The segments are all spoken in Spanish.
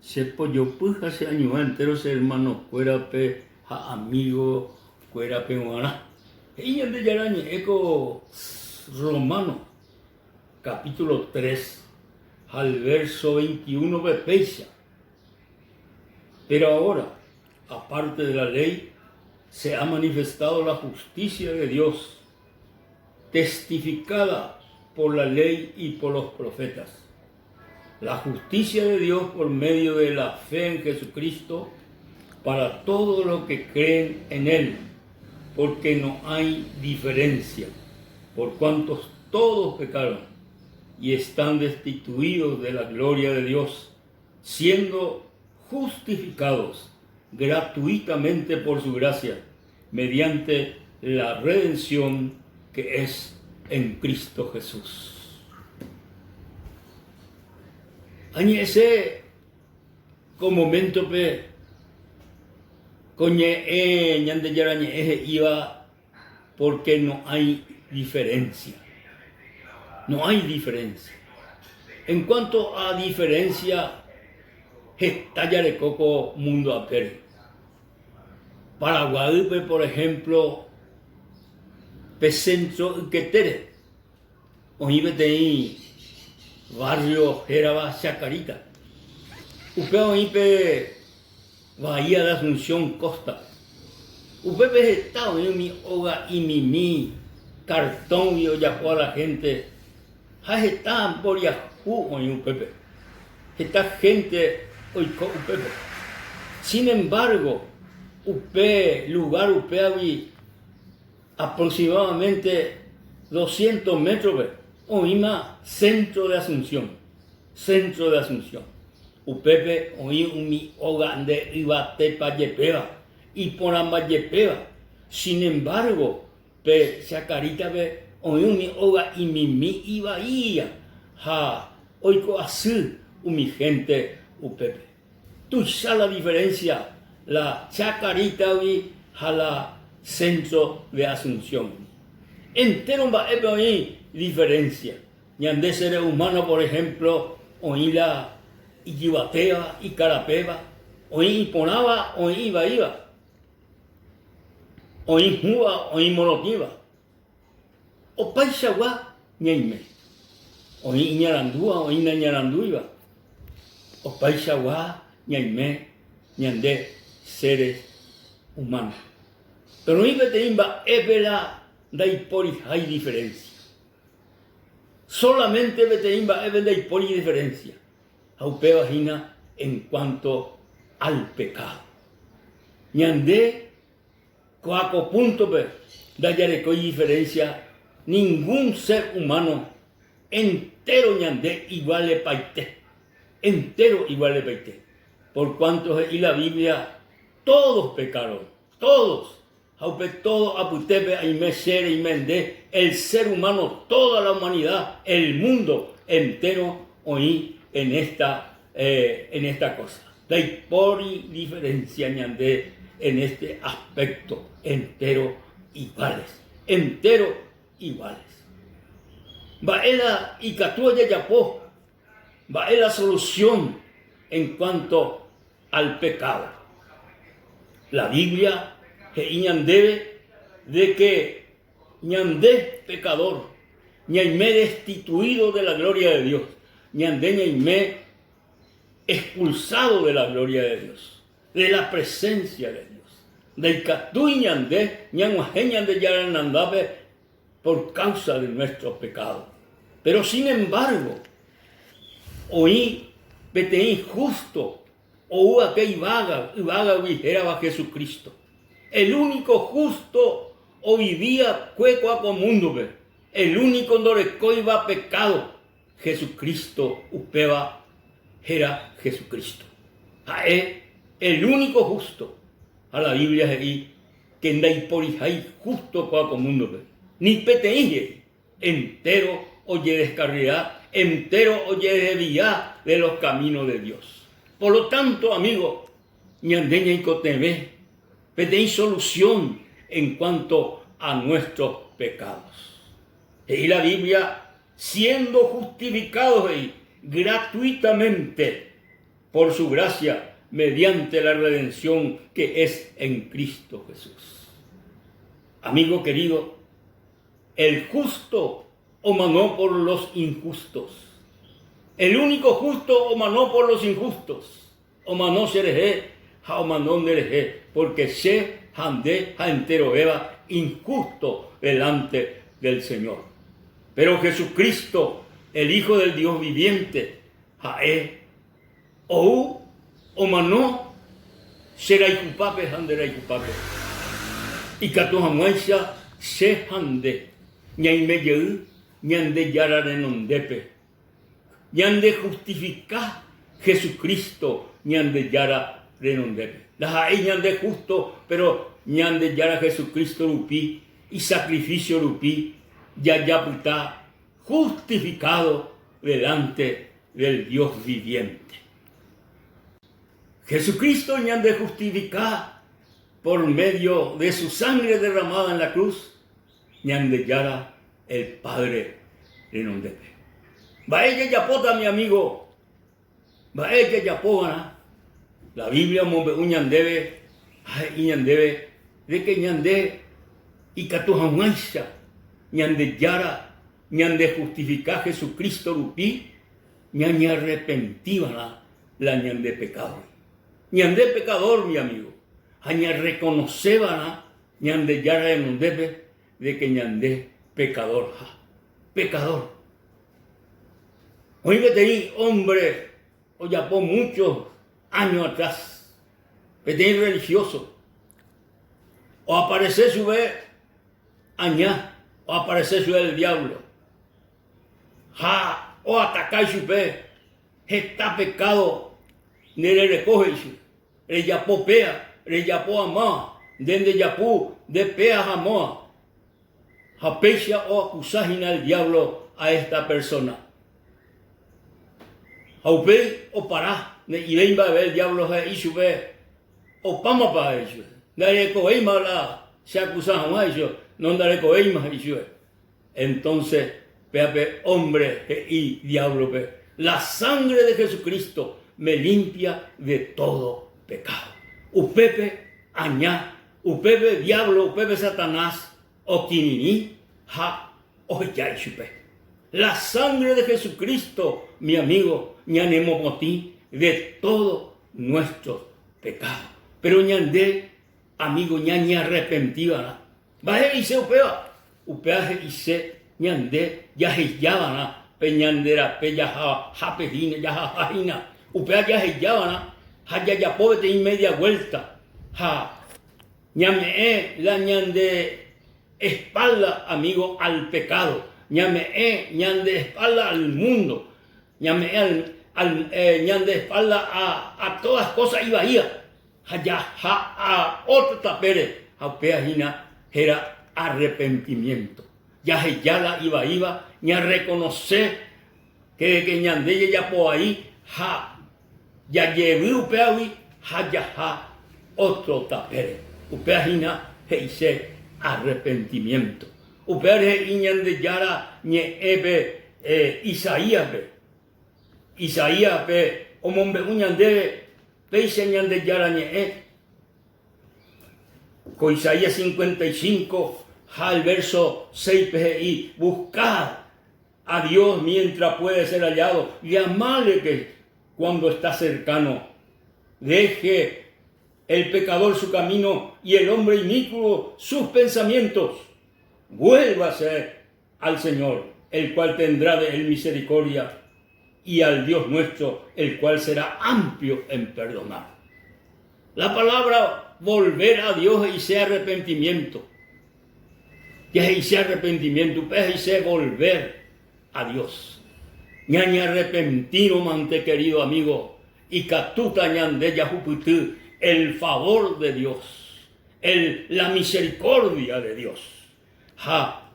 se pollo puja se año entero se hermano cuerape a amigo cuerape guana. Ella de Yaraña eco Romano capítulo 3 al verso 21 bepeisa. Pero ahora, aparte de la ley, se ha manifestado la justicia de Dios, testificada por la ley y por los profetas. La justicia de Dios por medio de la fe en Jesucristo para todos los que creen en Él, porque no hay diferencia, por cuantos todos pecaron y están destituidos de la gloria de Dios, siendo justificados gratuitamente por su gracia, mediante la redención que es en Cristo Jesús. Añese como momento pe coñe ñande yarañe iba porque no hay diferencia. No hay diferencia. En cuanto a diferencia, de coco mundo apere. Paraguay, por ejemplo, Centro que tere. Oí ahí barrio Jeraba Chacarita. Upeo ipe Bahía de Asunción Costa. Upepe estado en mi hoga y mi cartón y oyapó a la gente. Ha estado por Yahoo o Upepe. Esta gente oico Upepe. Sin embargo, lugar Upeavi aproximadamente 200 metros, oíma centro de Asunción. Upepe oí mi hoga de Ibatepa Yepeva y por amba Yepeva. Sin embargo, Chacarita oí mi hoga y mi ibaía. Oico así mi gente Upepe. Tú sabes la diferencia, la Chacarita a la centro de Asunción. Entero hay diferencia. Ñandé seres humanos, por ejemplo, oí la Iyibatea y Carapeva, oí Iponaba, oí Ibaíba, oí Juba, oí Morotiva, o Paisagua, Ñaime, oí Ñarandúa, oí Ñaranduiba, o Paisagua, Ñaime, Ñandé seres humanos. Pero no es verdad, hay diferencia. Solamente veterimba es verdad hay diferencia. Aupe vagina en cuanto al pecado. Ñandé, coaco punto hay diferencia. Ningún ser humano entero ñandé igual le paité. Entero igual le paité. Por cuanto y la Biblia, todos pecaron. Todos. Todo aputepe aime ser y mende, el ser humano, toda la humanidad, el mundo entero oí en esta cosa. Hay por diferencia ñandé en este aspecto entero iguales. Baela y catuya yapó, baela solución en cuanto al pecado. La Biblia que ñandé de que ñandé pecador, ñaimé destituido de la gloria de Dios, ñaimé expulsado de la gloria de Dios, de la presencia de Dios, del catú y ñandé, ñanguaje yaranandabe por causa de nuestro pecado. Pero sin embargo, oí vete injusto, o que ibaga dijera Jesucristo. El único justo o vivía cueco a comundo, el único donde iba pecado, Jesucristo upeba era Jesucristo. El único justo. A la Biblia es ahí que andai por ahí justo a comundo, ni peteille, entero oye descarriada, entero oye desviar de los caminos de Dios. Por lo tanto, amigo, ñandeña y cotebe, pedí solución en cuanto a nuestros pecados. Y la Biblia, siendo justificados gratuitamente por su gracia, mediante la redención que es en Cristo Jesús. Amigo querido, el justo omanó por los injustos. El único justo omanó por los injustos. Omanó sereje, ha omanó nereje, porque se hande ha entero eva injusto delante del Señor. Pero Jesucristo, el Hijo del Dios viviente, hae ou omanó será ikupape handera ikupape. Y katuhamuaisha se hande ñaimeyeu ñande yararenondepe. Ñande justifica Jesucristo ñande yara renondepe. La hae ñande justo, pero ñande yara Jesucristo rupi y sacrificio rupi ya puta justificado delante del Dios viviente. Jesucristo ñande justifica por medio de su sangre derramada en la cruz, ñande yara el Padre renondepe. Va ella yapota, mi amigo. Va ella yapona. La Biblia mombe uñandebe, ay ñandebe, de que ñande y catujamuaisha, ñande yara, ñande justifica Jesucristo rupi, ñaña arrepentíbana la ñande pecado. Ñande pecador, mi amigo. Aña reconocébana, ñande yara enondepe, de que ñande pecador. Pecador. Oígate ahí, hombre, o ya por muchos años atrás, petén religioso, o aparece su vez añá, o aparece su vez el diablo, ja, o atacar su vez, está pecado, ne le recoge su, le yapó pea, le yapó amá, dende yapú, de pea jamó, ja pecha o acusajina al diablo a esta persona. Aupe o para y ven va a ver el diablo y sube o pama para eso. Dale coima la se acusa más eso, no dale coima y sube. Entonces, pe hombre y diablo pe. La sangre de Jesucristo me limpia de todo pecado. Upepe añá, upepe diablo, upepe Satanás, o kinini, ha, o ya y sube. La sangre de Jesucristo, mi amigo, ñanemo moti de todos nuestros pecados. Pero ñande, amigo, ñaña arrepentiva. Baje y se upea. Upeaje y se ñande, ya se llábana, peñandera, peya japejina, ya jajina. Upea ya se llábana, ya pobre y media vuelta. Ja, ñame la ñande espalda, amigo, al pecado. Ñande espalda al mundo, ñande espalda a todas cosas y bahía, a otro tapere, a peajina, era arrepentimiento. Ya iba, ña reconocer que ñande ya por ahí, ya llevé upeawi, otro tapere, upeajina, heise arrepentimiento. Upere iñande yara ñe ebe Isaías be. Isaías be omombe uñande peise ñande yara ñe con Isaías 55 al verso 6 pe y buscad a Dios mientras puede ser hallado, llamadle que cuando está cercano. Deje el pecador su camino y el hombre inicuo sus pensamientos. Vuélvase al Señor, el cual tendrá de él misericordia, y al Dios nuestro, el cual será amplio en perdonar. La palabra volver a Dios y sea arrepentimiento. Y sea arrepentimiento, y sea volver a Dios. Ñaña arrepentino, mante querido amigo, y catuta ñande yahuputú, el favor de Dios, la misericordia de Dios.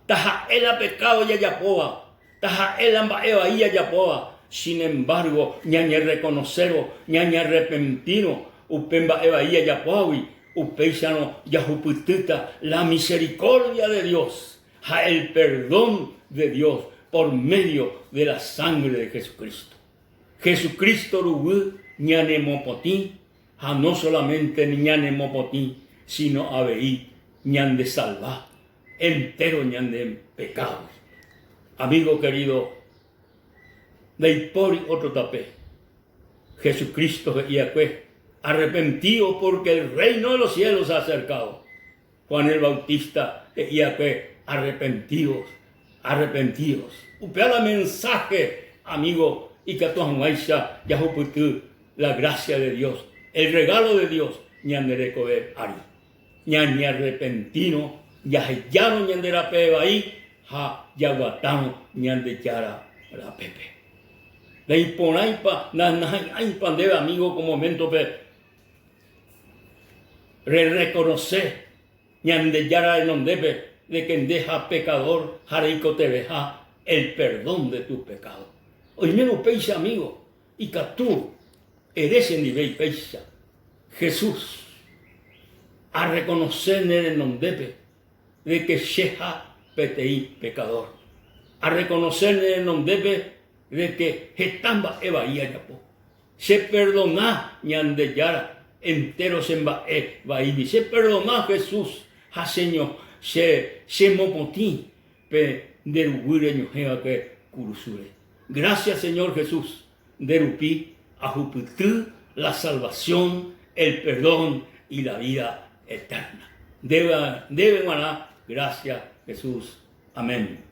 Taja el pecado ya yapoa, taja el ambaeva ya yapoa. Sin embargo, ñaña reconocero, ñaña arrepentino, upemba eva ya yapoawi, upeisano yahuputita, la misericordia de Dios, el perdón de Dios por medio de la sangre de Jesucristo. Jesucristo rubu ñane mopotí, a no solamente ñane mopotí, sino a veí ñan de salvar, entero ñan de pecados. Amigo querido, de por otro tapé, Jesucristo veía que arrepentido porque el reino de los cielos se ha acercado. Juan el Bautista veía que arrepentidos. Upea la mensaje, amigo, y que tu anguaisha ya la gracia de Dios, el regalo de Dios, ñandere cober ari. Ñan arrepentino, ya no ñandera peba ahí, ya guatano ñande yara la pepe. La imponaipa, na impandebe, amigo, como momento pe reconocer ñande yara en ondepe de que deja pecador, jarico te deja el perdón de tus pecados. Hoy menos peisa, amigo, y que tú eres en nivel peisa. Jesús, a reconocer en el ondepe de que sheja petei pecador. A reconocer en el ondepe de que estamba evaía yapo. Se perdona ñande yara, entero se vaí. Se perdona Jesús, a Señor. Se mopotí pe deruguire ñojeva que curusure. Gracias, Señor Jesús, derupí a jupitú la salvación, el perdón y la vida eterna. Debe ganar. Gracias, Jesús. Amén.